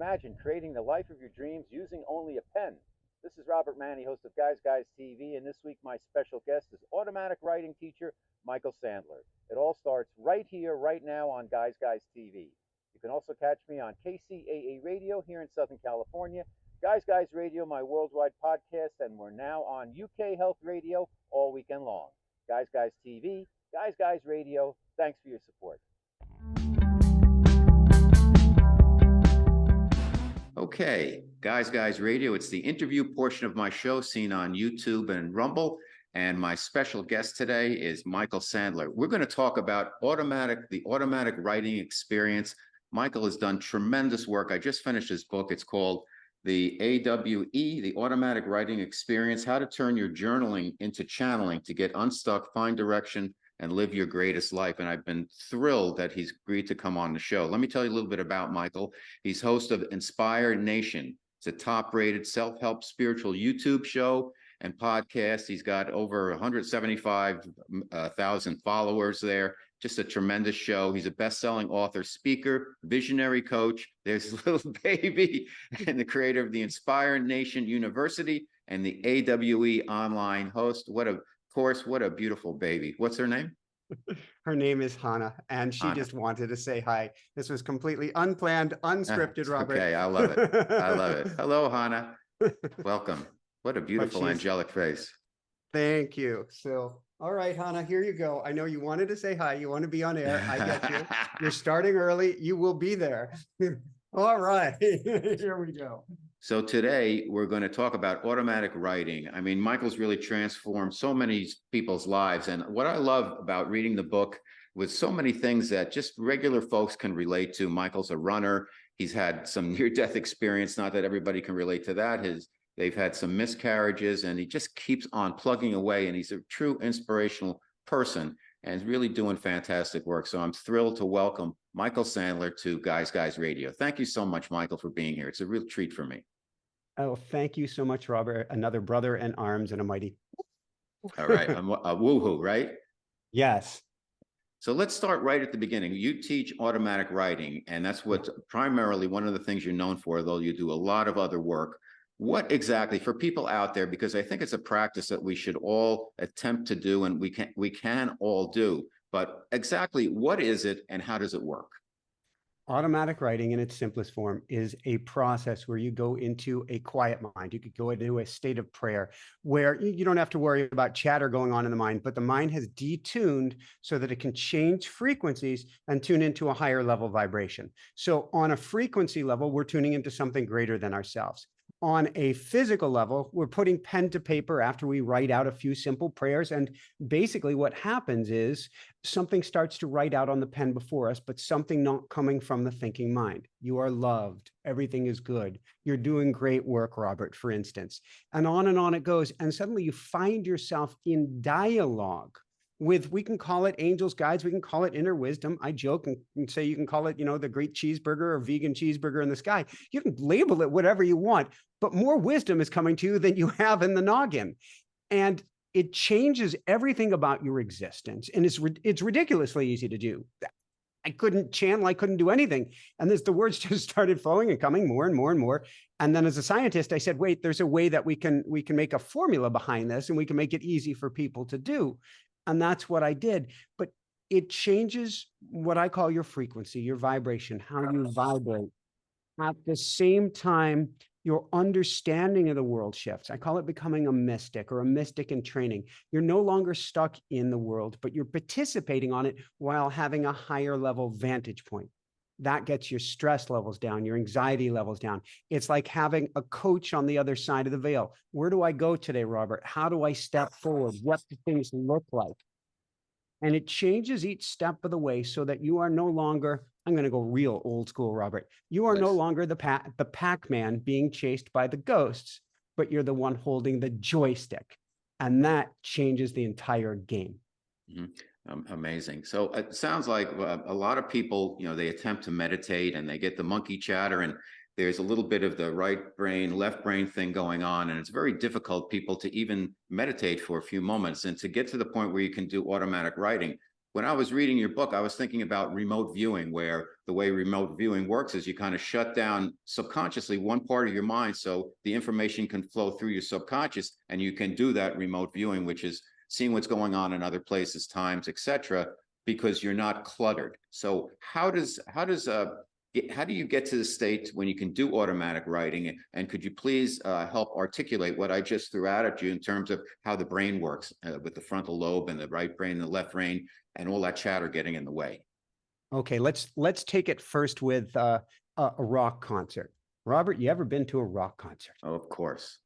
Imagine creating the life of your dreams using only a pen. This is Robert Manni, host of Guys TV, and this week my special guest is automatic writing teacher Michael Sandler. It all starts right here, right now on Guys TV. You can also catch me on KCAA Radio here in Southern California, Guys Radio, my worldwide podcast, and we're now on UK Health Radio all weekend long. Guys TV, Guys Radio, thanks for your support. Okay, Guys Radio, it's the interview portion of my show seen on YouTube and Rumble, and my special guest today is Michael Sandler. We're going to talk about the automatic writing experience. Michael has done tremendous work. I just finished his book. It's called the AWE, the Automatic Writing Experience, How to Turn Your Journaling into Channeling to Get Unstuck, Find Direction, and Live Your Greatest Life. And I've been thrilled that he's agreed to come on the show. Let me tell you a little bit about Michael. He's host of Inspire Nation. It's a top-rated self-help spiritual YouTube show and podcast. He's got over 175,000 followers there. Just a tremendous show. He's a best-selling author, speaker, visionary coach. There's a little baby, and the creator of the Inspire Nation University and the AWE online host. What a beautiful baby. What's her name? Her name is Hannah, and she just wanted to say hi. This was completely unplanned, unscripted, Robert. Okay, I love it. I love it. Hello, Hannah. Welcome. What a beautiful angelic face. Thank you. So, all right, Hannah, here you go. I know you wanted to say hi. You want to be on air. I get you. You're starting early. You will be there. All right. Here we go. So today we're going to talk about automatic writing. I mean, Michael's really transformed so many people's lives. And what I love about reading the book with so many things that just regular folks can relate to. Michael's a runner. He's had some near-death experience. Not that everybody can relate to that. They've had some miscarriages, and he just keeps on plugging away. And he's a true inspirational person and is really doing fantastic work. So I'm thrilled to welcome Michael Sandler to Guys Radio. Thank you so much, Michael, for being here. It's a real treat for me. Oh, thank you so much, Robert. Another brother in arms and a mighty. All right. I'm a woohoo, right? Yes. So let's start right at the beginning. You teach automatic writing, and that's what primarily one of the things you're known for, though you do a lot of other work. What exactly, for people out there, because I think it's a practice that we should all attempt to do, and we can all do, but exactly what is it and how does it work? Automatic writing in its simplest form is a process where you go into a quiet mind. You could go into a state of prayer where you don't have to worry about chatter going on in the mind, but the mind has detuned so that it can change frequencies and tune into a higher level vibration. So on a frequency level, we're tuning into something greater than ourselves. On a physical level, we're putting pen to paper after we write out a few simple prayers. And basically what happens is something starts to write out on the pen before us, but something not coming from the thinking mind. You are loved. Everything is good. You're doing great work, Robert, for instance. And on it goes. And suddenly you find yourself in dialogue with, we can call it angels, guides, we can call it inner wisdom. I joke and say you can call it, the great cheeseburger or vegan cheeseburger in the sky. You can label it whatever you want, but more wisdom is coming to you than you have in the noggin. And it changes everything about your existence. And it's ridiculously easy to do. I couldn't channel, I couldn't do anything. And the words just started flowing and coming more and more and more. And then as a scientist, I said, wait, there's a way that we can make a formula behind this, and we can make it easy for people to do. And that's what I did. But it changes what I call your frequency, your vibration, how you vibrate. At the same time, your understanding of the world shifts. I call it becoming a mystic, or a mystic in training. You're no longer stuck in the world, but you're participating on it while having a higher level vantage point. That gets your stress levels down, your anxiety levels down. It's like having a coach on the other side of the veil. Where do I go today, Robert? How do I step forward? What do things look like? And it changes each step of the way so that you are no longer, I'm going to go real old school, Robert. You are no longer the Pac-Man being chased by the ghosts, but you're the one holding the joystick. And that changes the entire game. Mm-hmm. Amazing. So it sounds like a lot of people, they attempt to meditate and they get the monkey chatter, and there's a little bit of the right brain, left brain thing going on. And it's very difficult people to even meditate for a few moments. And to get to the point where you can do automatic writing, when I was reading your book, I was thinking about remote viewing, where the way remote viewing works is you kind of shut down subconsciously one part of your mind so the information can flow through your subconscious, and you can do that remote viewing, which is seeing what's going on in other places, times, etc., because you're not cluttered. So how do you get to the state when you can do automatic writing? And could you please help articulate what I just threw out at you in terms of how the brain works with the frontal lobe and the right brain and the left brain and all that chatter getting in the way? Okay, let's take it first with a rock concert. Robert, you ever been to a rock concert? Oh, of course.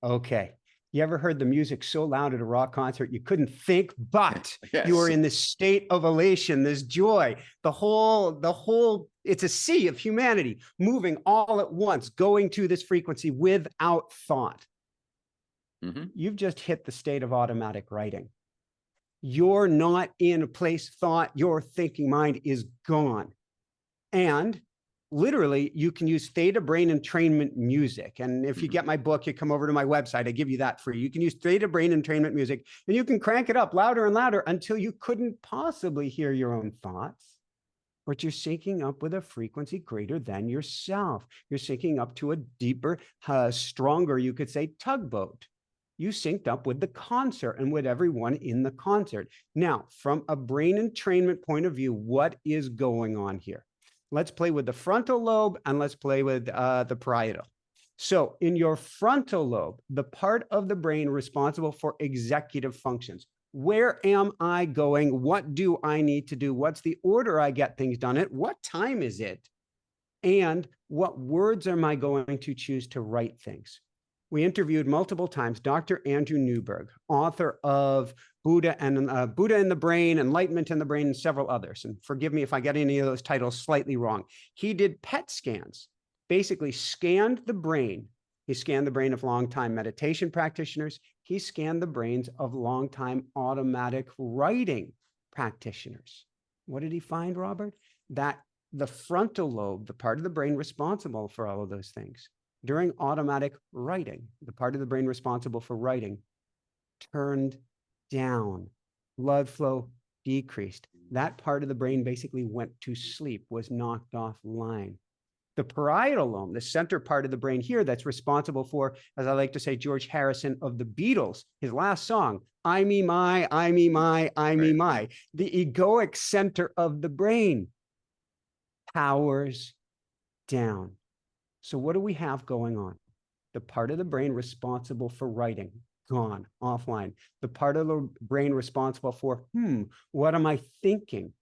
Okay. You ever heard the music so loud at a rock concert you couldn't think, but you were Yes. in this state of elation, this joy, the whole, it's a sea of humanity moving all at once, going to this frequency without thought. Mhm. You've just hit the state of automatic writing. You're not in a place thought, your thinking mind is gone. And literally, you can use theta brain entrainment music. And if you get my book, you come over to my website, I give you that free. You can use theta brain entrainment music, and you can crank it up louder and louder until you couldn't possibly hear your own thoughts. But you're syncing up with a frequency greater than yourself. You're syncing up to a deeper, stronger, you could say, tugboat. You synced up with the concert and with everyone in the concert. Now, from a brain entrainment point of view, what is going on here? Let's play with the frontal lobe and let's play with the parietal. So in your frontal lobe, the part of the brain responsible for executive functions. Where am I going? What do I need to do? What's the order I get things done at? What time is it? And what words am I going to choose to write things? We interviewed multiple times Dr. Andrew Newberg, author of Buddha and the Brain, Enlightenment in the Brain, and several others. And forgive me if I get any of those titles slightly wrong. He did PET scans, basically scanned the brain. He scanned the brain of longtime meditation practitioners. He scanned the brains of longtime automatic writing practitioners. What did he find, Robert? That the frontal lobe, the part of the brain responsible for all of those things, during automatic writing, the part of the brain responsible for writing turned down, blood flow decreased. That part of the brain basically went to sleep, was knocked offline. The parietal lobe, the center part of the brain here that's responsible for, as I like to say, George Harrison of the Beatles, his last song, I, me, my, I, me, my, I, me, my. The egoic center of the brain powers down. So what do we have going on? The part of the brain responsible for writing, gone, offline. The part of the brain responsible for, what am I thinking?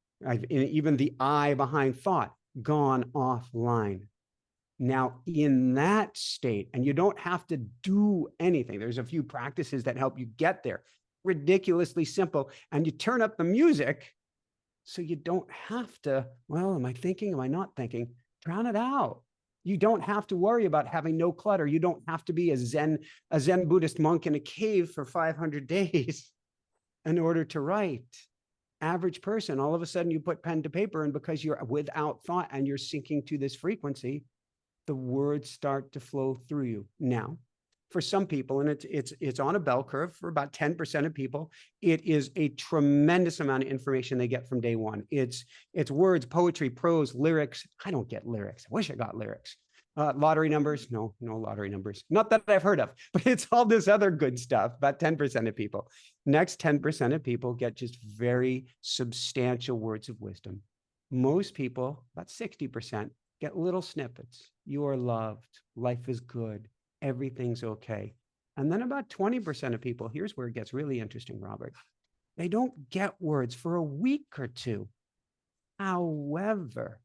Even the I behind thought, gone offline. Now, in that state, and you don't have to do anything. There's a few practices that help you get there. Ridiculously simple. And you turn up the music so you don't have to, well, am I thinking? Am I not thinking? Drown it out. You don't have to worry about having no clutter. You don't have to be a Zen Buddhist monk in a cave for 500 days in order to write. Average person, all of a sudden you put pen to paper, and because you're without thought and you're syncing to this frequency, the words start to flow through you. Now, for some people, and it's on a bell curve, for about 10% of people, it is a tremendous amount of information they get from day one. It's words, poetry, prose, lyrics. I don't get lyrics. I wish I got lyrics. Lottery numbers? No lottery numbers. Not that I've heard of, but it's all this other good stuff, about 10% of people. Next 10% of people get just very substantial words of wisdom. Most people, about 60%, get little snippets. You are loved. Life is good. Everything's okay. And then about 20% of people, here's where it gets really interesting, Robert. They don't get words for a week or two. However,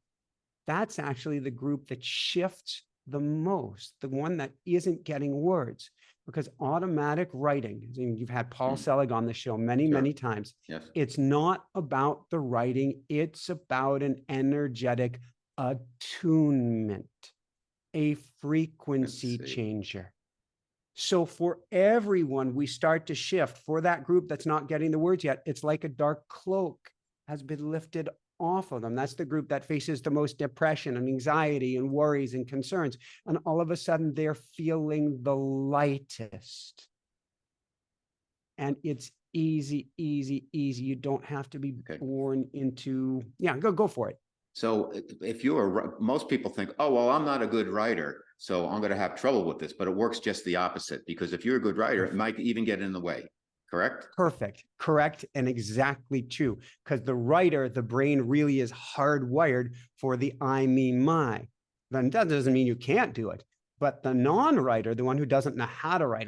that's actually the group that shifts the most, the one that isn't getting words, because automatic writing, you've had Paul Selig on the show many times. Yes. It's not about the writing. It's about an energetic attunement, a frequency changer. So for everyone, we start to shift. For that group that's not getting the words yet, it's like a dark cloak has been lifted off of them. That's the group that faces the most depression and anxiety and worries and concerns. And all of a sudden, they're feeling the lightest. And it's easy, easy, easy. You don't have to be Okay. born into, yeah, go for it. So if you're, most people think, oh, well, I'm not a good writer, so I'm going to have trouble with this, but it works just the opposite, because if you're a good writer, it might even get in the way, correct? Perfect, correct, and exactly true. Because the writer, the brain really is hardwired for the I, me, my. Then that doesn't mean you can't do it. But the non-writer, the one who doesn't know how to write,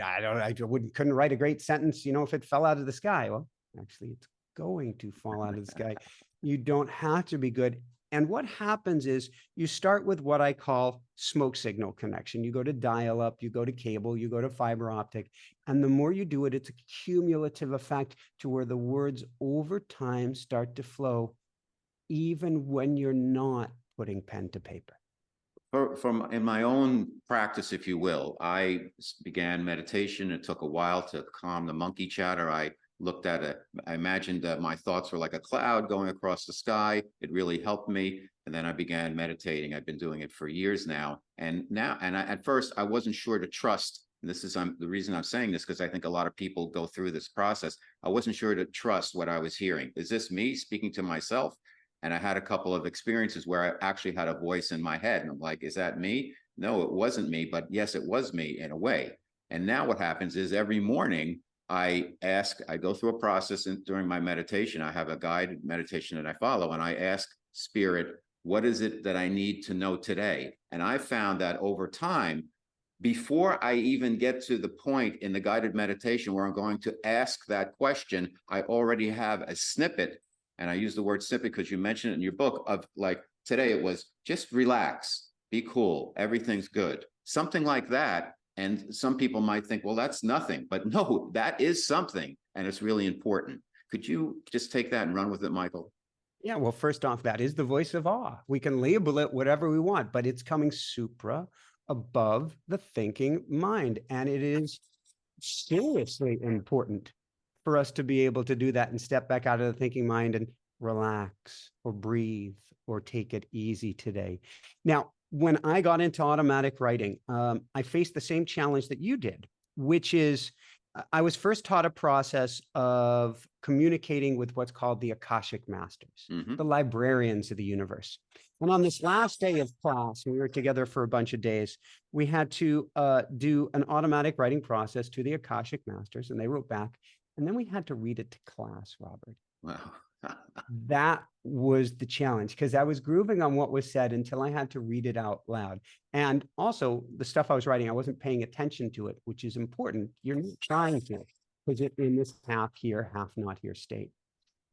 couldn't write a great sentence, if it fell out of the sky. Well, actually, it's going to fall out of the sky. You don't have to be good. And what happens is you start with what I call smoke signal connection. You go to dial up, you go to cable, you go to fiber optic. And the more you do it, it's a cumulative effect to where the words over time start to flow, even when you're not putting pen to paper. From in my own practice, if you will, I began meditation. It took a while to calm the monkey chatter. I looked at it. I imagined that my thoughts were like a cloud going across the sky. It really helped me. And then I began meditating. I've been doing it for years now. At first, I wasn't sure to trust. And this is the reason I'm saying this, because I think a lot of people go through this process. I wasn't sure to trust what I was hearing. Is this me speaking to myself? And I had a couple of experiences where I actually had a voice in my head. And I'm like, is that me? No, it wasn't me. But yes, it was me in a way. And now what happens is every morning I go through a process, and during my meditation, I have a guided meditation that I follow. And I ask Spirit, what is it that I need to know today? And I found that over time, before I even get to the point in the guided meditation where I'm going to ask that question, I already have a snippet. And I use the word snippet because you mentioned it in your book, of like, today it was just relax, be cool, everything's good, something like that. And some people might think, well, that's nothing, but no, that is something, and it's really important. Could you just take that and run with it, Michael? Yeah, well, first off, that is the voice of awe. We can label it whatever we want, but it's coming supra, above the thinking mind. And it is seriously important for us to be able to do that and step back out of the thinking mind and relax or breathe or take it easy today. Now, when I got into automatic writing, I faced the same challenge that you did, which is I was first taught a process of communicating with what's called the Akashic Masters, the librarians of the universe. And on this last day of class, we were together for a bunch of days, we had to do an automatic writing process to the Akashic Masters, and they wrote back. And then we had to read it to class, Robert. Wow. That was the challenge, because I was grooving on what was said until I had to read it out loud. And also the stuff I was writing, I wasn't paying attention to it, which is important. You're not trying to, because it's in this half here, half not here state.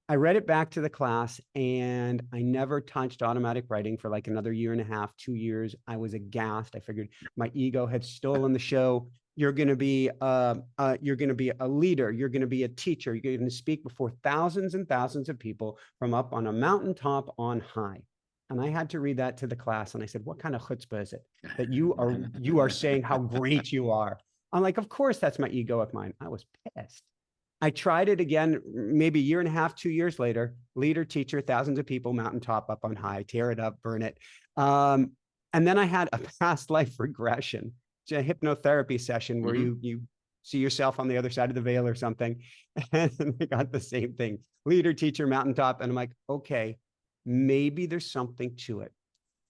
I read it back to the class, and I never touched automatic writing for like another year and a half, 2 years. I was aghast. I figured my ego had stolen the show. You're going to be a leader. You're going to be a teacher. You're going to speak before thousands and thousands of people from up on a mountaintop on high. And I had to read that to the class. And I said, what kind of chutzpah is it that you are saying how great you are? I'm like, of course, that's my egoic mind. I was pissed. I tried it again, maybe a year and a half, 2 years later, leader, teacher, thousands of people, mountaintop up on high, tear it up, burn it. And then I had a past life regression, a hypnotherapy session where you see yourself on the other side of the veil or something. And I got the same thing, leader, teacher, mountaintop. And I'm like, okay, maybe there's something to it.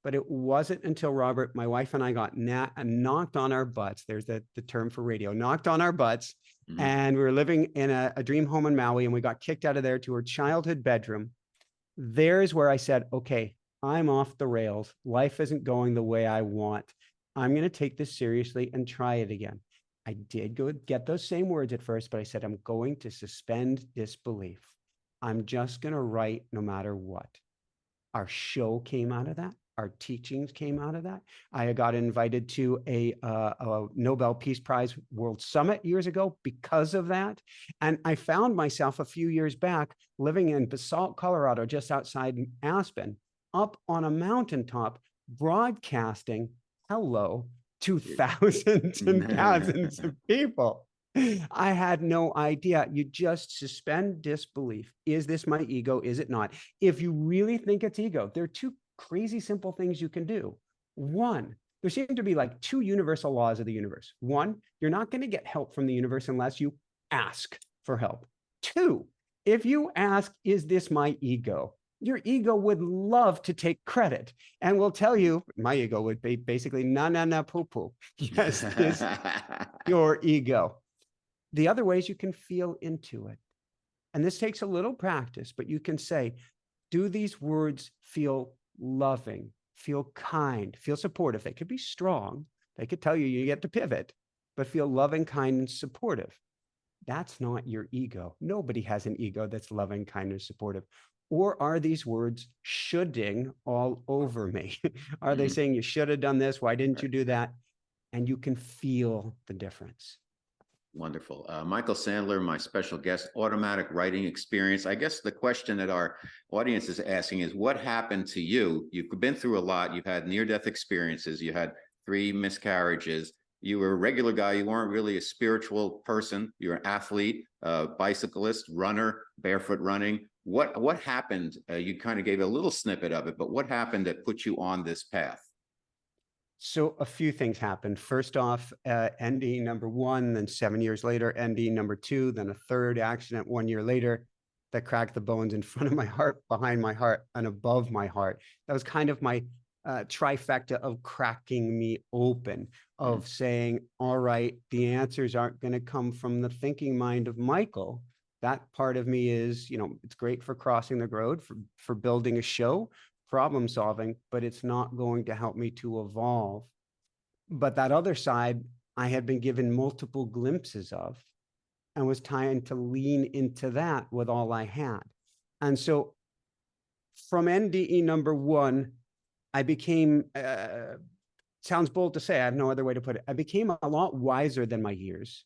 But it wasn't until Robert, my wife and I got knocked on our butts. There's the term for radio, knocked on our butts. And we were living in a dream home in Maui, and we got kicked out of there to her childhood bedroom. There's where I said, okay, I'm off the rails. Life isn't going the way I want. I'm going to take this seriously and try it again. I did go get those same words at first, but I said, I'm going to suspend disbelief. I'm just going to write no matter what. Our show came out of that. Our teachings came out of that. I got invited to a Nobel Peace Prize World Summit years ago because of that. And I found myself a few years back living in Basalt, Colorado, just outside Aspen, up on a mountaintop, broadcasting hello to thousands and thousands of people. I had no idea. You just suspend disbelief. Is this my ego? Is it not? If you really think it's ego, there are two crazy simple things you can do. One, there seem to be like two universal laws of the universe. One, you're not going to get help from the universe unless you ask for help. Two, if you ask, is this my ego? Your ego would love to take credit and will tell you, my ego would be basically, na, poo, poo. Yes, this your ego. The other ways you can feel into it. And this takes a little practice, but you can say, do these words feel loving, feel kind, feel supportive? They could be strong. They could tell you you get to pivot, but feel loving, kind, and supportive. That's not your ego. Nobody has an ego that's loving, kind, and supportive. Or are these words shoulding all over me? Are they saying you should have done this? Why didn't you do that? And you can feel the difference. Wonderful. Michael Sandler, my special guest, automatic writing experience. I guess the question that our audience is asking is, what happened to you? You've been through a lot. You've had near-death experiences. You had 3 miscarriages. You were a regular guy. You weren't really a spiritual person. You're an athlete, bicyclist, runner, barefoot running. What happened? You kind of gave a little snippet of it, but what happened that put you on this path? So a few things happened. First off, NDE number 1, then 7 years later, NDE number 2, then a third accident 1 year later that cracked the bones in front of my heart, behind my heart, and above my heart. That was kind of my trifecta of cracking me open, of saying, all right, the answers aren't going to come from the thinking mind of Michael. That part of me is, it's great for crossing the road, for building a show, problem solving, but it's not going to help me to evolve. But that other side, I had been given multiple glimpses of and was trying to lean into that with all I had. And so from NDE number 1, I became, sounds bold to say, I have no other way to put it. I became a lot wiser than my years,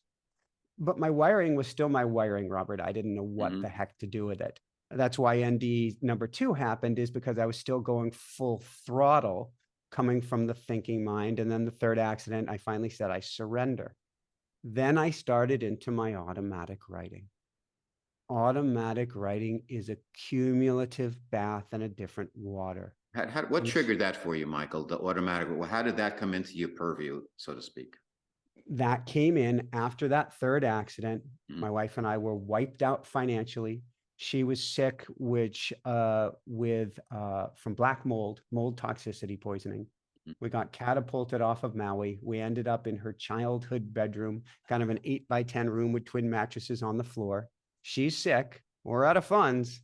but my wiring was still my wiring, Robert. I didn't know what the heck to do with it. That's why ND number 2 happened, is because I was still going full throttle coming from the thinking mind. And then the third accident, I finally said, I surrender. Then I started into my automatic writing. Automatic writing is a cumulative bath in a different water. What triggered that for you, Michael, the automatic? How did that come into your purview, so to speak? That came in after that third accident. My wife and I were wiped out financially. She was sick, which from black mold toxicity poisoning. We got catapulted off of Maui. We ended up in her childhood bedroom, kind of an 8x10 room with twin mattresses on the floor. She's sick. We're out of funds.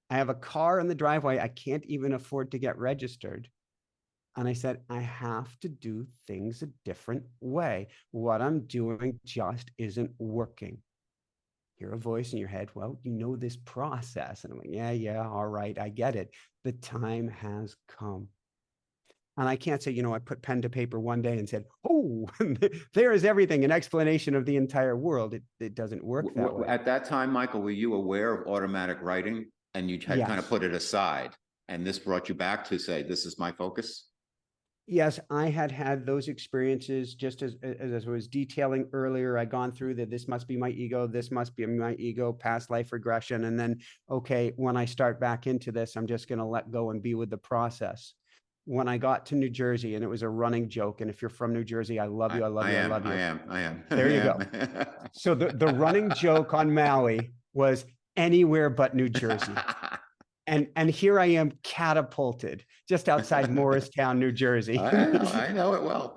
I have a car in the driveway. I can't even afford to get registered. And I said, I have to do things a different way. What I'm doing just isn't working. Hear a voice in your head, well, you know this process. And I'm like, yeah, all right, I get it. The time has come. And I can't say, I put pen to paper one day and said, oh, there is everything, an explanation of the entire world. It doesn't work that way. At that time, Michael, were you aware of automatic writing, and you had kind of put it aside, and this brought you back to say, this is my focus? Yes, I had those experiences, just as I was detailing earlier. I'd gone through that. This must be my ego. This must be my ego, past life regression. And then, okay, when I start back into this, I'm just going to let go and be with the process. When I got to New Jersey, and it was a running joke. And if you're from New Jersey, I love you. I love you. I love you. I am. There you go. So the running joke on Maui was anywhere but New Jersey. And here I am, catapulted just outside Morristown, New Jersey. I know it well.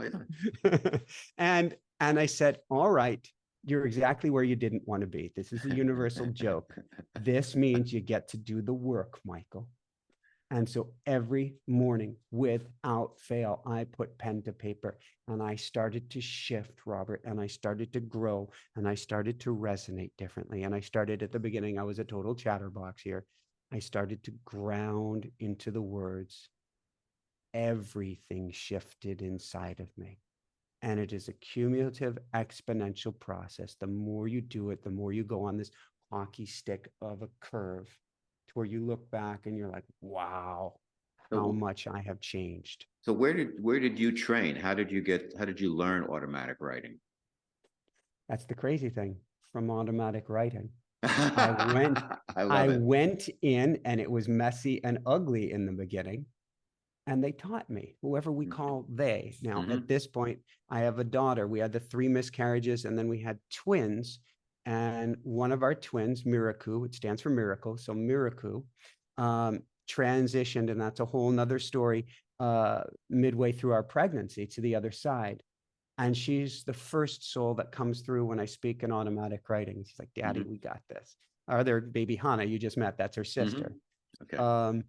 And I said, all right, you're exactly where you didn't want to be. This is a universal joke. This means you get to do the work, Michael. And so every morning, without fail, I put pen to paper and I started to shift, Robert, and I started to grow and I started to resonate differently. And I started at the beginning, I was a total chatterbox here. I started to ground into the words. Everything shifted inside of me. And it is a cumulative exponential process. The more you do it, the more you go on this hockey stick of a curve to where you look back and you're like, wow, how much I have changed. So where did you train? How did you learn automatic writing? That's the crazy thing, from automatic writing. I went in, and it was messy and ugly in the beginning. And they taught me, whoever we call they. Now, at this point, I have a daughter. We had the 3 miscarriages, and then we had twins. And one of our twins, Miraku, it stands for miracle. So Miraku transitioned, and that's a whole nother story, midway through our pregnancy to the other side. And she's the first soul that comes through when I speak in automatic writing. She's like, Daddy, we got this. Our other baby, Hannah, you just met, that's her sister. Okay.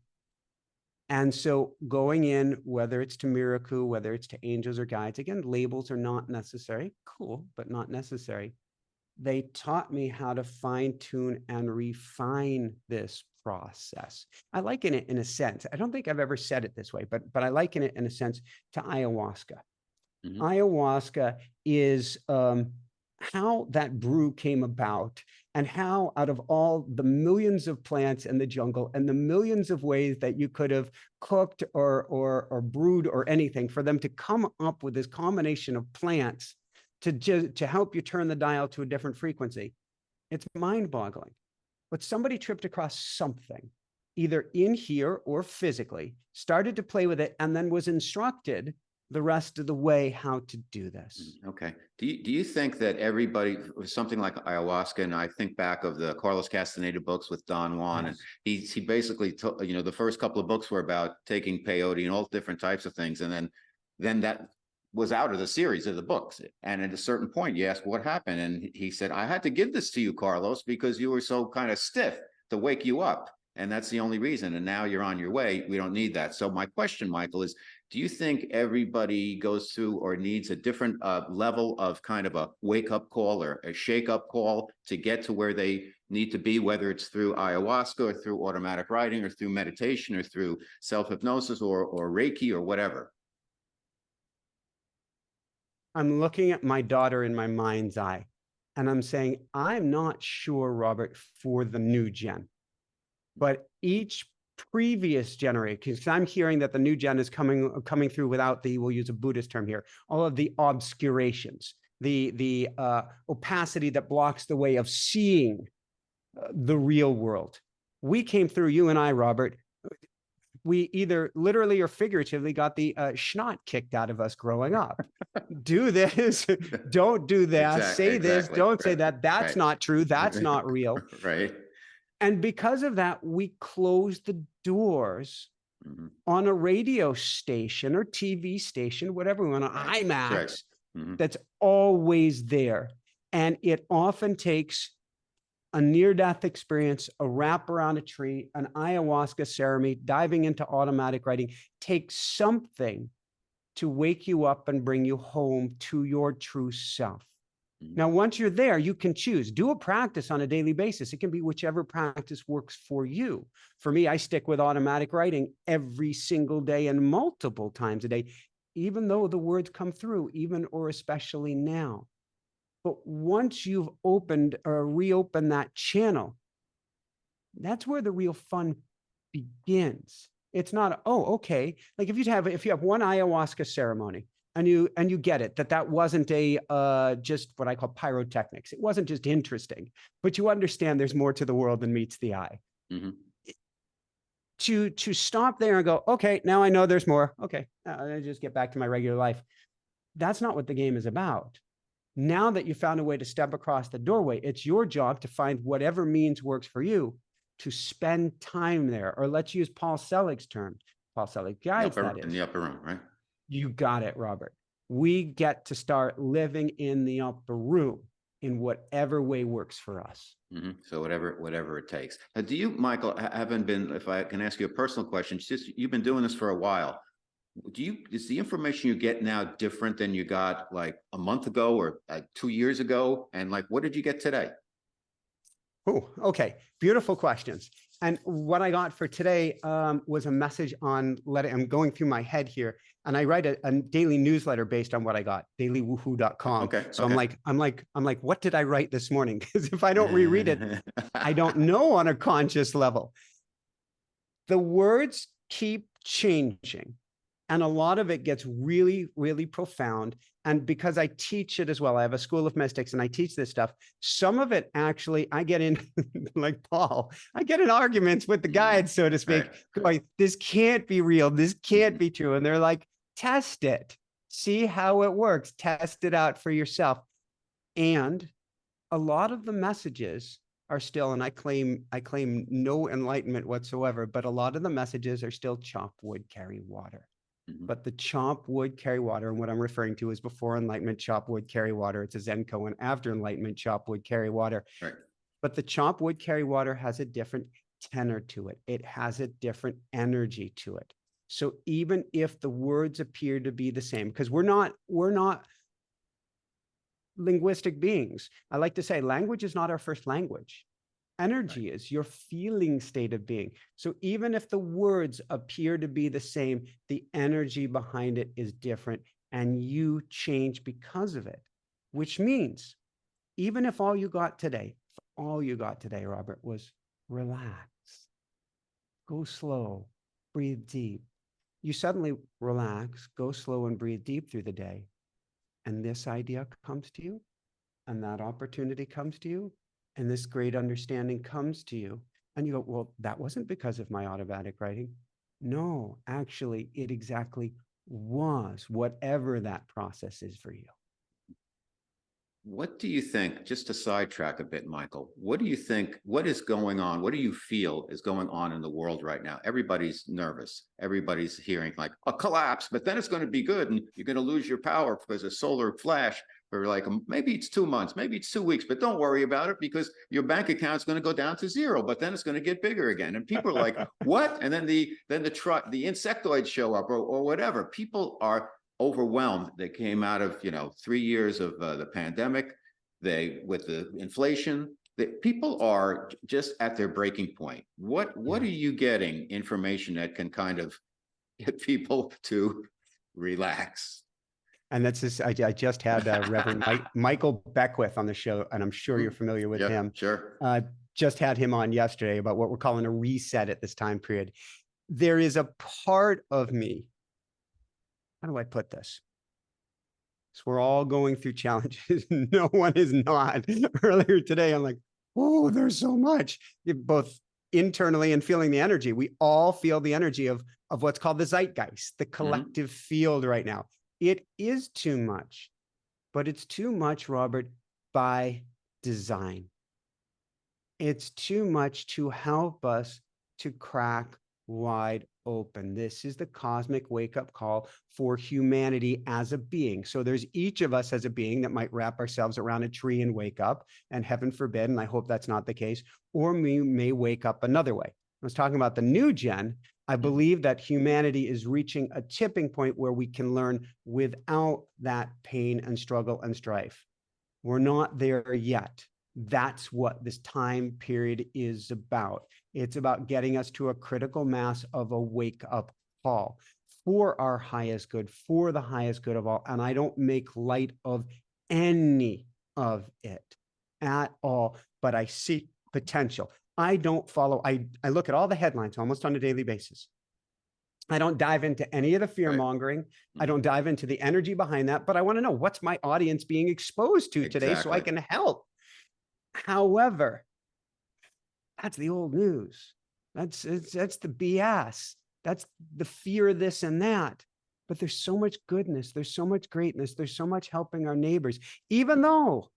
And so going in, whether it's to Miraku, whether it's to angels or guides, again, labels are not necessary. Cool, but not necessary. They taught me how to fine tune and refine this process. I liken it in a sense. I don't think I've ever said it this way, but I liken it in a sense to ayahuasca. Ayahuasca is how that brew came about, and how out of all the millions of plants in the jungle and the millions of ways that you could have cooked or brewed or anything, for them to come up with this combination of plants to help you turn the dial to a different frequency. It's mind-boggling. But somebody tripped across something, either in here or physically, started to play with it, and then was instructed the rest of the way how to do this. Okay. Do you think that everybody, something like ayahuasca, and I think back of the Carlos Castaneda books with Don Juan, and he basically told, the first couple of books were about taking peyote and all different types of things, and then that was out of the series of the books. And at a certain point, you asked what happened, and he said, I had to give this to you, Carlos, because you were so kind of stiff to wake you up. And that's the only reason. And now you're on your way. We don't need that. So my question, Michael, is do you think everybody goes through or needs a different level of kind of a wake-up call or a shake-up call to get to where they need to be, whether it's through ayahuasca or through automatic writing or through meditation or through self-hypnosis or Reiki or whatever? I'm looking at my daughter in my mind's eye, and I'm saying, I'm not sure, Robert, for the new gen. But each previous generation, because I'm hearing that the new gen is coming through without the, we'll use a Buddhist term here, all of the obscurations, the opacity that blocks the way of seeing the real world. We came through, you and I, Robert, we either literally or figuratively got the schnout kicked out of us growing up. Do this, don't do that, say this, don't say that, that's not true, that's not real. Right. And because of that, we closed the doors on a radio station or TV station, whatever we want, IMAX, that's always there. And it often takes a near-death experience, a wrap around a tree, an ayahuasca ceremony, diving into automatic writing, takes something to wake you up and bring you home to your true self. Now, once you're there, you can choose. Do a practice on a daily basis. It can be whichever practice works for you. For me, I stick with automatic writing every single day and multiple times a day, even though the words come through, even or especially now. But once you've opened or reopened that channel, that's where the real fun begins. It's not, oh, okay. Like if you have one ayahuasca ceremony, and you get it, that wasn't a just what I call pyrotechnics. It wasn't just interesting, but you understand there's more to the world than meets the eye. To stop there and go, okay, now I know there's more. Okay, I just get back to my regular life. That's not what the game is about. Now that you found a way to step across the doorway, it's your job to find whatever means works for you to spend time there. Or let's use Paul Selig's term. Paul Selig guides, that is. In the upper room, right? You got it, Robert. We get to start living in the upper room in whatever way works for us. So whatever it takes. Do you, Michael, haven't been, if I can ask you a personal question, just you've been doing this for a while. Is the information you get now different than you got like a month ago or 2 years ago? And like, what did you get today? Oh, okay. Beautiful questions. And what I got for today was a message on I'm going through my head here, and I write a daily newsletter based on what I got, dailywoohoo.com. Okay. So okay. I'm like, what did I write this morning? Because if I don't reread it, I don't know on a conscious level. The words keep changing. And a lot of it gets really, really profound. And because I teach it as well, I have a school of mystics and I teach this stuff. Some of it actually, I get in, like Paul, I get in arguments with the guides, so to speak, going, this can't be real. This can't be true. And they're like, test it. See how it works. Test it out for yourself. And a lot of the messages are still, and I claim no enlightenment whatsoever, but a lot of the messages are still chop wood, carry water. Mhm. But the chop wood, carry water, and what I'm referring to is before enlightenment, chop wood, carry water. It's a Zenko, and after enlightenment, chop wood, carry water. Right. But the chop wood, carry water has a different tenor to it. It has a different energy to it. So even if the words appear to be the same, because we're not linguistic beings. I like to say language is not our first language. Energy is your feeling state of being. So even if the words appear to be the same, the energy behind it is different, and you change because of it, which means even if all you got today, Robert, was relax, go slow, breathe deep. You suddenly relax, go slow, and breathe deep through the day. And this idea comes to you, and that opportunity comes to you, and this great understanding comes to you. And you go, well, that wasn't because of my automatic writing. No, actually, it exactly was, whatever that process is for you. What do you think, just to sidetrack a bit, Michael, what do you think, what is going on? What do you feel is going on in the world right now? Everybody's nervous. Everybody's hearing like a collapse, but then it's going to be good and you're going to lose your power because of solar flash for like, maybe it's 2 months, maybe it's 2 weeks, but don't worry about it because your bank account's going to go down to zero, but then it's going to get bigger again. And people are like, what? And then the insectoids show up or whatever. People are overwhelmed. They came out of 3 years of the pandemic. With the inflation, people are just at their breaking point. What are you getting information that can kind of get people to relax? And that's just, I just had Reverend Michael Beckwith on the show, and I'm sure you're familiar with him. Sure. Just had him on yesterday about what we're calling a reset at this time period. There is a part of me, how do I put this? So we're all going through challenges. No one is not. Earlier today, I'm like, oh, there's so much, both internally and feeling the energy. We all feel the energy of what's called the zeitgeist, the collective field right now. It is too much, but it's too much, Robert, by design. It's too much to help us to crack wide open. This is the cosmic wake-up call for humanity as a being. So there's each of us as a being that might wrap ourselves around a tree and wake up, and heaven forbid, and I hope that's not the case, or we may wake up another way. I was talking about the new gen. I believe that humanity is reaching a tipping point where we can learn without that pain and struggle and strife. We're not there yet. That's what this time period is about. It's about getting us to a critical mass of a wake-up call for our highest good, for the highest good of all. And I don't make light of any of it at all, but I see potential. I don't follow, I look at all the headlines almost on a daily basis. I don't dive into any of the fear mongering. I don't dive into the energy behind that, but I want to know what's my audience being exposed to today so I can help. However, that's the old news. That's the BS. That's the fear of this and that. But there's so much goodness. There's so much greatness. There's so much helping our neighbors. Even though,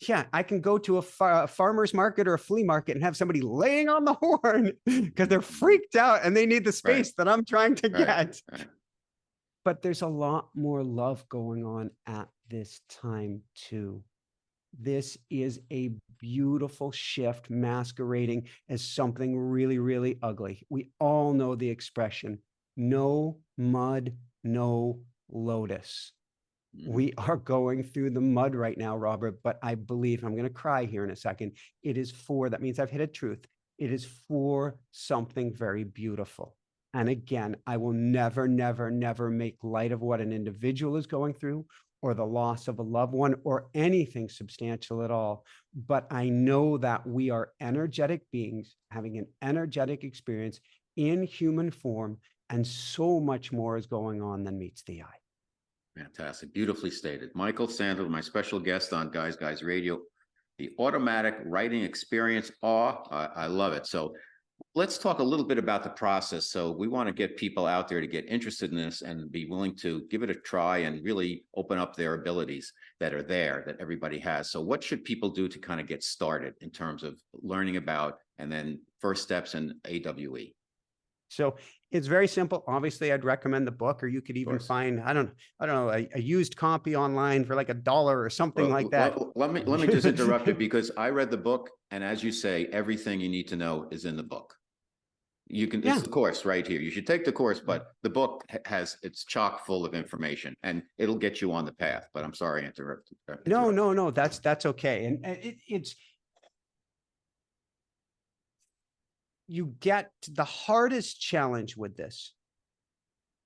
yeah, I can go to a farmer's market or a flea market and have somebody laying on the horn because they're freaked out and they need the space that I'm trying to get. But there's a lot more love going on at this time too. This is a beautiful shift masquerading as something really, really ugly. We all know the expression, no mud, no lotus. We are going through the mud right now, Robert, but I believe, I'm going to cry here in a second, it is for, that means I've hit a truth. It is for something very beautiful. And again, I will never, never, never make light of what an individual is going through, or the loss of a loved one, or anything substantial at all. But I know that we are energetic beings having an energetic experience in human form, and so much more is going on than meets the eye. Fantastic. Beautifully stated. Michael Sandler, my special guest on Guys Radio, the automatic writing experience. I love it. So let's talk a little bit about the process. So we want to get people out there to get interested in this and be willing to give it a try and really open up their abilities that are there that everybody has. So what should people do to kind of get started in terms of learning about and then first steps in AWE? So it's very simple. Obviously, I'd recommend the book, or you could even course. find, I don't know, a used copy online for like $1 or something like that. Let me just interrupt you because I read the book, and as you say, everything you need to know is in the book. You can, Yeah. it's the course right here. You should take the course, but the book has, it's chock full of information and it'll get you on the path. But I'm sorry, I interrupted. No, that's okay. And it's, you get the hardest challenge with this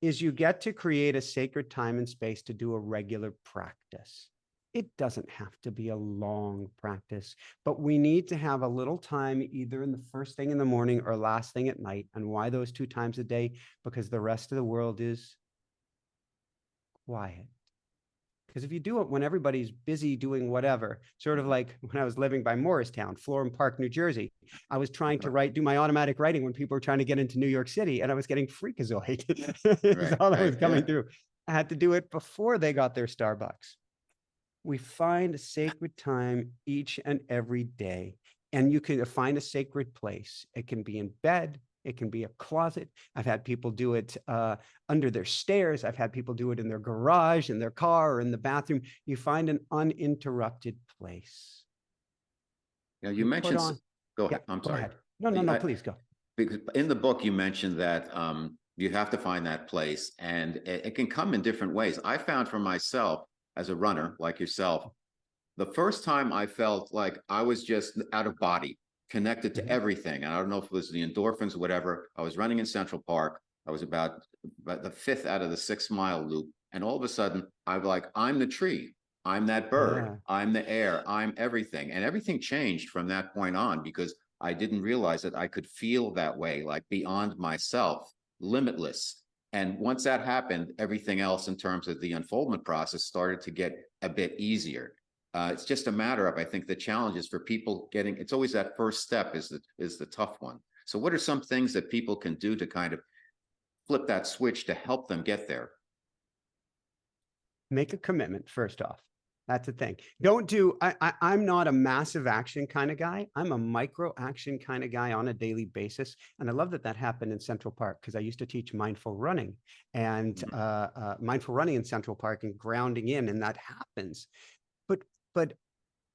is you get to create a sacred time and space to do a regular practice. It doesn't have to be a long practice, but we need to have a little time either in the first thing in the morning or last thing at night. And why those 2 times a day? Because the rest of the world is quiet. Because if you do it when everybody's busy doing whatever, sort of like when I was living by Morristown, Florham Park, New Jersey, I was trying to do my automatic writing when people were trying to get into New York City, and I was getting freakazoid. That's all that was coming through. I had to do it before they got their Starbucks. We find a sacred time each and every day, and you can find a sacred place. It can be in bed. It can be a closet. I've had people do it under their stairs. I've had people do it in their garage, in their car, or in the bathroom. You find an uninterrupted place. Now you mentioned, go ahead. Yeah, I'm sorry. No, please go. Because in the book, you mentioned that you have to find that place, and it can come in different ways. I found for myself as a runner like yourself, the first time I felt like I was just out of body, connected to everything. And I don't know if it was the endorphins or whatever. I was running in Central Park. I was about the 5th out of the 6-mile loop. And all of a sudden, I'm like, I'm the tree. I'm that bird. I'm the air. I'm everything. And everything changed from that point on because I didn't realize that I could feel that way, like beyond myself, limitless. And once that happened, everything else in terms of the unfoldment process started to get a bit easier. It's just a matter of, I think, the challenges for people getting, it's always that first step is the tough one. So what are some things that people can do to kind of flip that switch to help them get there? Make a commitment, first off. That's the thing. Don't do, I'm not a massive action kind of guy. I'm a micro action kind of guy on a daily basis. And I love that that happened in Central Park because I used to teach mindful running and mindful running in Central Park and grounding in, and that happens. But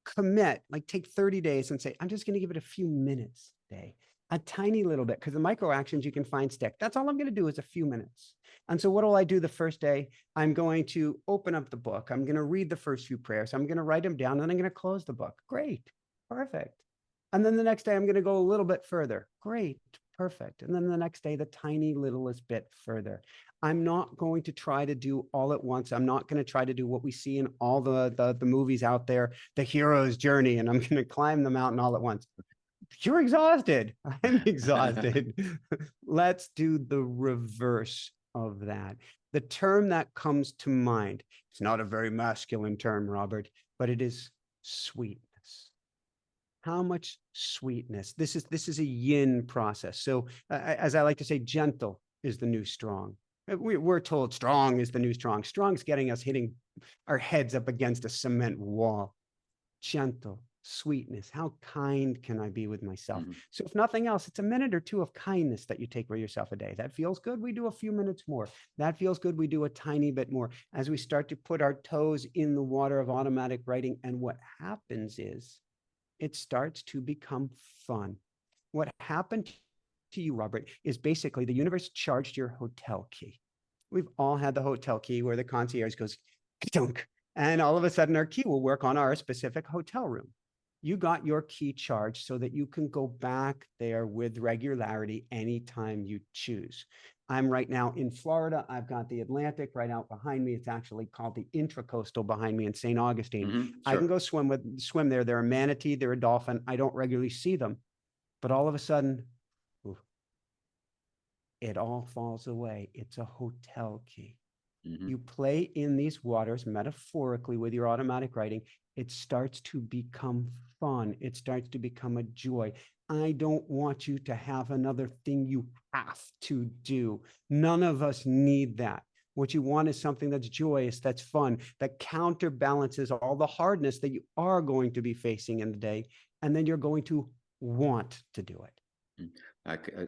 commit, like take 30 days and say, I'm just going to give it a few minutes a day, a tiny little bit, because the micro actions you can find stick. That's all I'm going to do is a few minutes. And so what will I do the first day? I'm going to open up the book. I'm going to read the first few prayers. I'm going to write them down, and then I'm going to close the book. Great. Perfect. And then the next day, I'm going to go a little bit further. Great. Perfect. And then the next day, the tiny littlest bit further. I'm not going to try to do all at once. I'm not going to try to do what we see in all the movies out there, the hero's journey, and I'm going to climb the mountain all at once. You're exhausted. I'm exhausted. Let's do the reverse of that. The term that comes to mind, it's not a very masculine term, Robert, but it is sweetness. How much sweetness? This is a yin process. So as I like to say, gentle is the new strong. We're told strong is the new strong. Strong's getting us hitting our heads up against a cement wall. Gentle, sweetness. How kind can I be with myself? So if nothing else, it's a minute or two of kindness that you take with yourself a day. That feels good. We do a few minutes more. That feels good. We do a tiny bit more as we start to put our toes in the water of automatic writing. And what happens is it starts to become fun. What happened to you, Robert, is basically the universe charged your hotel key. We've all had the hotel key where the concierge goes, dunk, and all of a sudden our key will work on our specific hotel room. You got your key charged so that you can go back there with regularity anytime you choose. I'm right now in Florida. I've got the Atlantic right out behind me. It's actually called the Intracoastal behind me in St. Augustine. Sure. I can go swim there. They're a manatee, they're a dolphin. I don't regularly see them, but all of a sudden, it all falls away. It's a hotel key. Mhm. You play in these waters metaphorically with your automatic writing. It starts to become fun. It starts to become a joy. I don't want you to have another thing you have to do. None of us need that. What you want is something that's joyous, that's fun, that counterbalances all the hardness that you are going to be facing in the day. And then you're going to want to do it.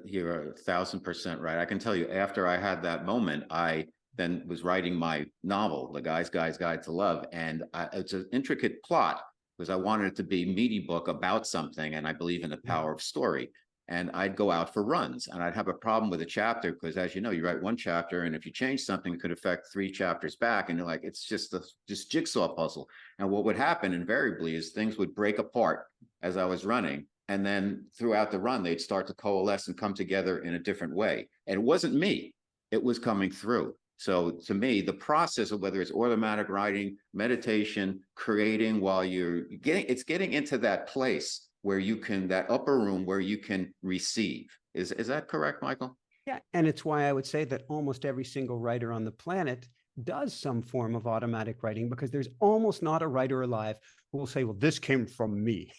You're 1,000% right. I can tell you, after I had that moment, I then was writing my novel, The Guy's Guide to Love, and it's an intricate plot because I wanted it to be a meaty book about something, and I believe in the power of story. And I'd go out for runs, and I'd have a problem with a chapter because, as you know, you write one chapter, and if you change something, it could affect 3 chapters back, and you're like, it's just just jigsaw puzzle. And what would happen invariably is things would break apart as I was running, and then throughout the run, they'd start to coalesce and come together in a different way. And it wasn't me, it was coming through. So to me, the process of whether it's automatic writing, meditation, creating while you're getting into that place where you can, that upper room where you can receive. Is that correct, Michael? Yeah. And it's why I would say that almost every single writer on the planet does some form of automatic writing, because there's almost not a writer alive who will say, well, this came from me.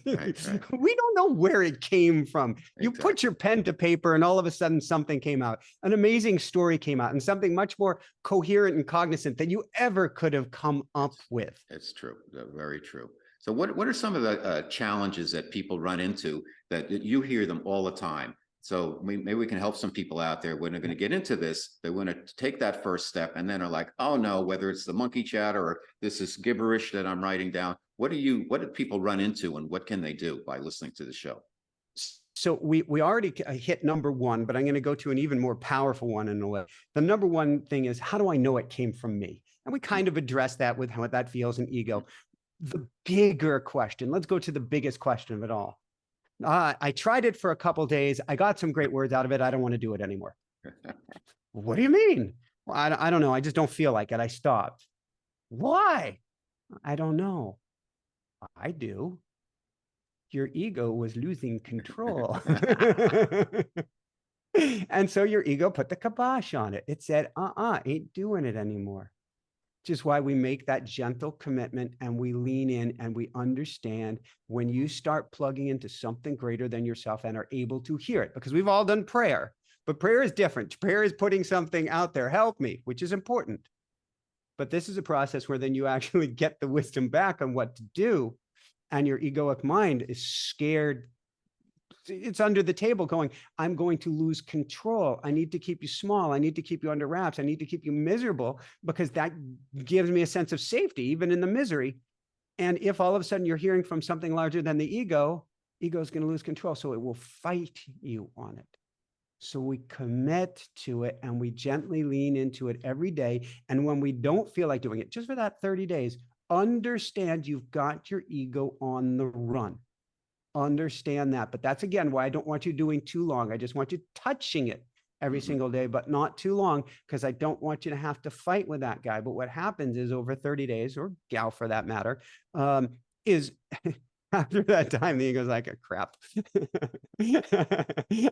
Right. We don't know where it came from. You Exactly. put your pen to paper and all of a sudden something came out. An amazing story came out, and something much more coherent and cognizant than you ever could have come up with. It's true. Very true. So what are some of the challenges that people run into that you hear them all the time? So maybe we can help some people out there when they're going to get into this. They're going to take that first step and then are like, oh no, whether it's the monkey chatter or this is gibberish that I'm writing down. What do people run into, and what can they do by listening to the show? So we already hit number one, but I'm going to go to an even more powerful one in a way. The number one thing is, how do I know it came from me? And we kind of address that with how that feels in ego. The bigger question, let's go to the biggest question of it all. I tried it for a couple of days. I got some great words out of it. I don't want to do it anymore. What do you mean? Well, I don't know. I just don't feel like it. I stopped. Why? I don't know. I do. Your ego was losing control. And so your ego put the kibosh on it. It said, ain't doing it anymore. Which is why we make that gentle commitment and we lean in and we understand when you start plugging into something greater than yourself and are able to hear it, because we've all done prayer, but prayer is different. Prayer is putting something out there, help me, which is important. But this is a process where then you actually get the wisdom back on what to do. And your egoic mind is scared. It's under the table going, I'm going to lose control. I need to keep you small. I need to keep you under wraps. I need to keep you miserable, because that gives me a sense of safety, even in the misery. And if all of a sudden you're hearing from something larger than the ego is going to lose control. So it will fight you on it. So we commit to it and we gently lean into it every day. And when we don't feel like doing it, just for that 30 days, understand you've got your ego on the run. Understand that. But that's, again, why I don't want you doing too long. I just want you touching it every single day, but not too long, because I don't want you to have to fight with that guy. But what happens is over 30 days, or gal for that matter, is after that time, the ego's like, crap.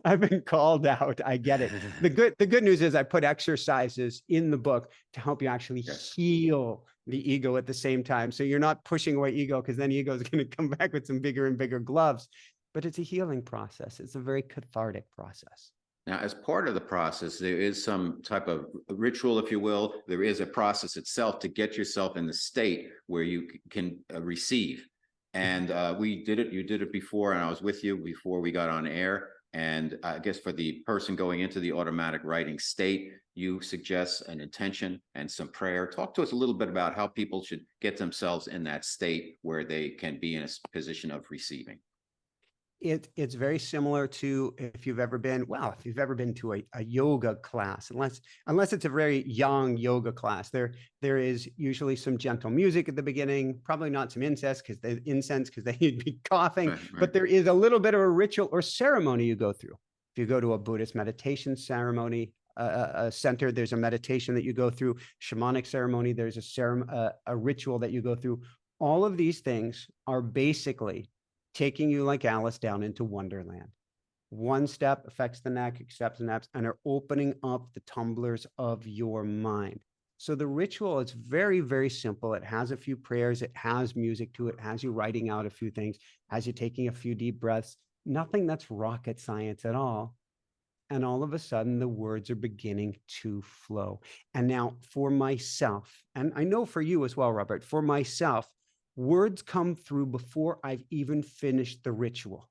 I've been called out. I get it. The good news is I put exercises in the book to help you actually heal the ego at the same time. So you're not pushing away ego, because then ego is going to come back with some bigger and bigger gloves. But it's a healing process. It's a very cathartic process. Now, as part of the process, there is some type of ritual, if you will. There is a process itself to get yourself in the state where you can receive. And we did it. You did it before, and I was with you before we got on air. And I guess for the person going into the automatic writing state, you suggest an intention and some prayer. Talk to us a little bit about how people should get themselves in that state where they can be in a position of receiving. It's very similar to if you've ever been to a yoga class, unless it's a very young yoga class, there is usually some gentle music at the beginning, probably not some incense because then you'd be coughing, Right. But there is a little bit of a ritual or ceremony you go through. If you go to a Buddhist meditation ceremony, a center, there's a meditation that you go through, shamanic ceremony, there's a ritual that you go through. All of these things are basically taking you like Alice down into Wonderland. One step affects the next, accepts the next, and are opening up the tumblers of your mind. So the ritual is very, very simple. It has a few prayers. It has music to it. It has you writing out a few things, has you taking a few deep breaths, nothing that's rocket science at all. And all of a sudden, the words are beginning to flow. And now for myself, and I know for you as well, Robert, for myself, words come through before I've even finished the ritual.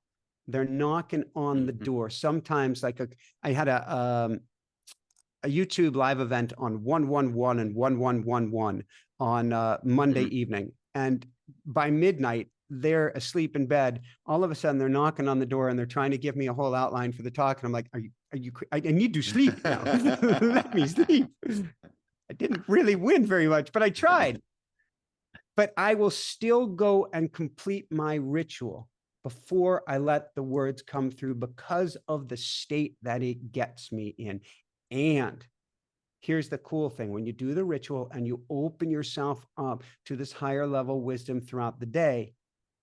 They're knocking on the door. Sometimes I had a YouTube live event on 111 and 1111 on Monday evening. And by midnight, they're asleep in bed. All of a sudden, they're knocking on the door and they're trying to give me a whole outline for the talk. And I'm like, I need to sleep now. Let me sleep. I didn't really win very much, but I tried. But I will still go and complete my ritual before I let the words come through because of the state that it gets me in. And here's the cool thing. When you do the ritual and you open yourself up to this higher level wisdom throughout the day,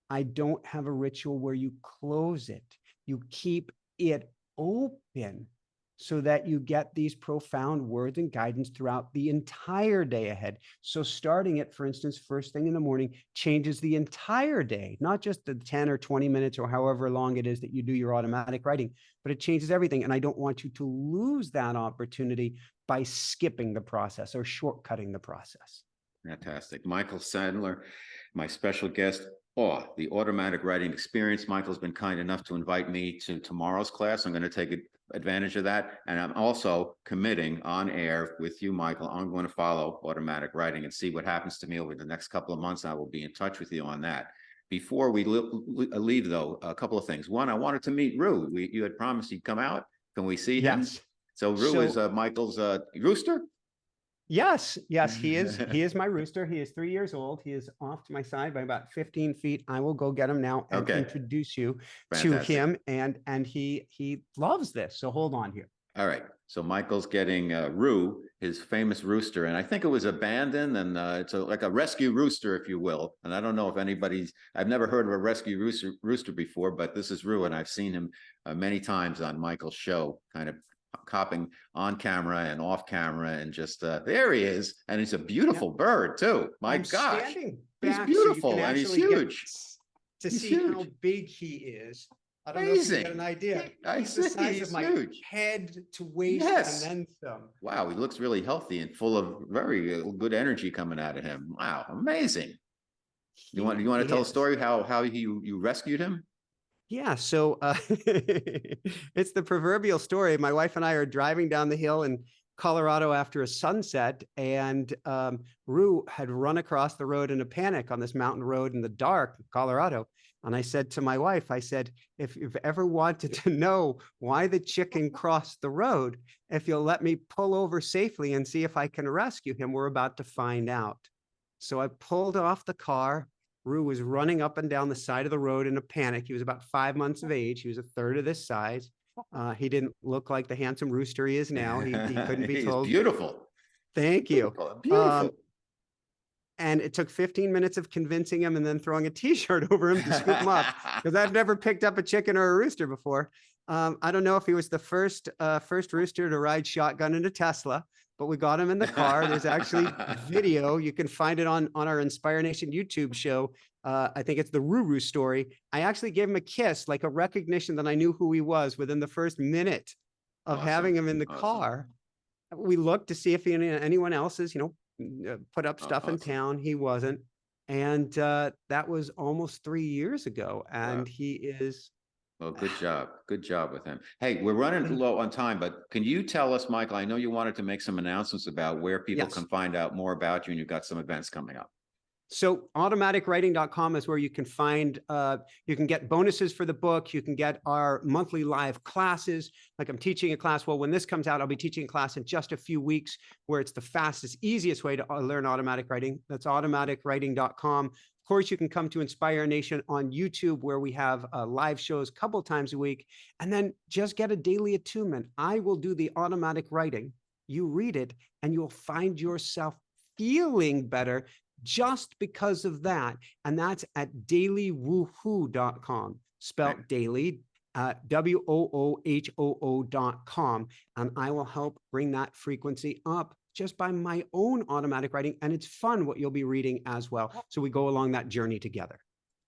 I don't have a ritual where you close it. You keep it open so that you get these profound words and guidance throughout the entire day ahead. So starting it, for instance, first thing in the morning changes the entire day, not just the 10 or 20 minutes or however long it is that you do your automatic writing, but it changes everything. And I don't want you to lose that opportunity by skipping the process or shortcutting the process. Fantastic. Michael Sandler, my special guest. Oh, the automatic writing experience. Michael's been kind enough to invite me to tomorrow's class. I'm going to take advantage of that. And I'm also committing on air with you, Michael. I'm going to follow automatic writing and see what happens to me over the next couple of months. I will be in touch with you on that. Before we leave, though, a couple of things. One, I wanted to meet Rue. You had promised he'd come out. Can we see him? Yes. So Rue is Michael's rooster? Yes, he is my rooster. He is 3 years old. He is off to my side by about 15 feet. I will go get him now and introduce you to him. And he loves this. So hold on here. All right. So Michael's getting Rue, his famous rooster, and I think it was abandoned, and it's like a rescue rooster, if you will. And I don't know if I've never heard of a rescue rooster before, but this is Rue, and I've seen him many times on Michael's show, kind of copping on camera and off camera, and just there he is, and it's a beautiful bird too. My gosh, he's beautiful and he's huge. He's huge. How big he is. I don't know if you get an idea. He's the size of my head to waist and then some. Wow, he looks really healthy and full of very good energy coming out of him. Wow, amazing. You want to tell a story how you rescued him? Yeah, so it's the proverbial story. My wife and I are driving down the hill in Colorado after a sunset, and Rue had run across the road in a panic on this mountain road in the dark, Colorado. And I said to my wife, I said, if you've ever wanted to know why the chicken crossed the road, if you'll let me pull over safely and see if I can rescue him, we're about to find out. So I pulled off the car. Rue was running up and down the side of the road in a panic. He was about 5 months of age. He was a third of this size. He didn't look like the handsome rooster he is now. He couldn't be told. He's beautiful. Thank you. Beautiful. And it took 15 minutes of convincing him and then throwing a t-shirt over him to scoop him up, because I've never picked up a chicken or a rooster before. I don't know if he was the first rooster to ride shotgun in a Tesla, but we got him in the car. There's actually video. You can find it on our Inspire Nation YouTube show. I think it's the Ruru story. I actually gave him a kiss, like a recognition that I knew who he was within the first minute of having him in the car. We looked to see if anyone else's, put up stuff in town. He wasn't. And that was almost 3 years ago. And he is. Well, good job. Good job with him. Hey, we're running low on time, but can you tell us, Michael, I know you wanted to make some announcements about where people can find out more about you, and you've got some events coming up. So automaticwriting.com is where you can find, you can get bonuses for the book. You can get our monthly live classes. Like I'm teaching a class. Well, when this comes out, I'll be teaching a class in just a few weeks where it's the fastest, easiest way to learn automatic writing. That's automaticwriting.com. Of course, you can come to Inspire Nation on YouTube, where we have live shows a couple times a week, and then just get a daily attunement. I will do the automatic writing. You read it and you'll find yourself feeling better just because of that. And that's at dailywoohoo.com, spelled daily, WOOHOO.com. And I will help bring that frequency up just by my own automatic writing. And it's fun what you'll be reading as well. So we go along that journey together.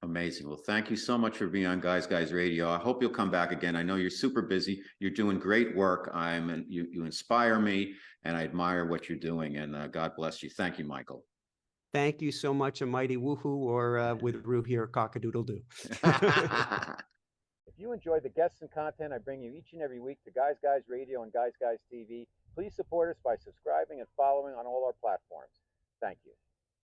Amazing. Well, thank you so much for being on Guys Radio. I hope you'll come back again. I know you're super busy. You're doing great work. You inspire me, and I admire what you're doing. And God bless you. Thank you, Michael. Thank you so much, a mighty woohoo, or with Rue here, cock-a-doodle-doo. If you enjoy the guests and content I bring you each and every week to Guys Radio and Guys TV, please support us by subscribing and following on all our platforms. Thank you.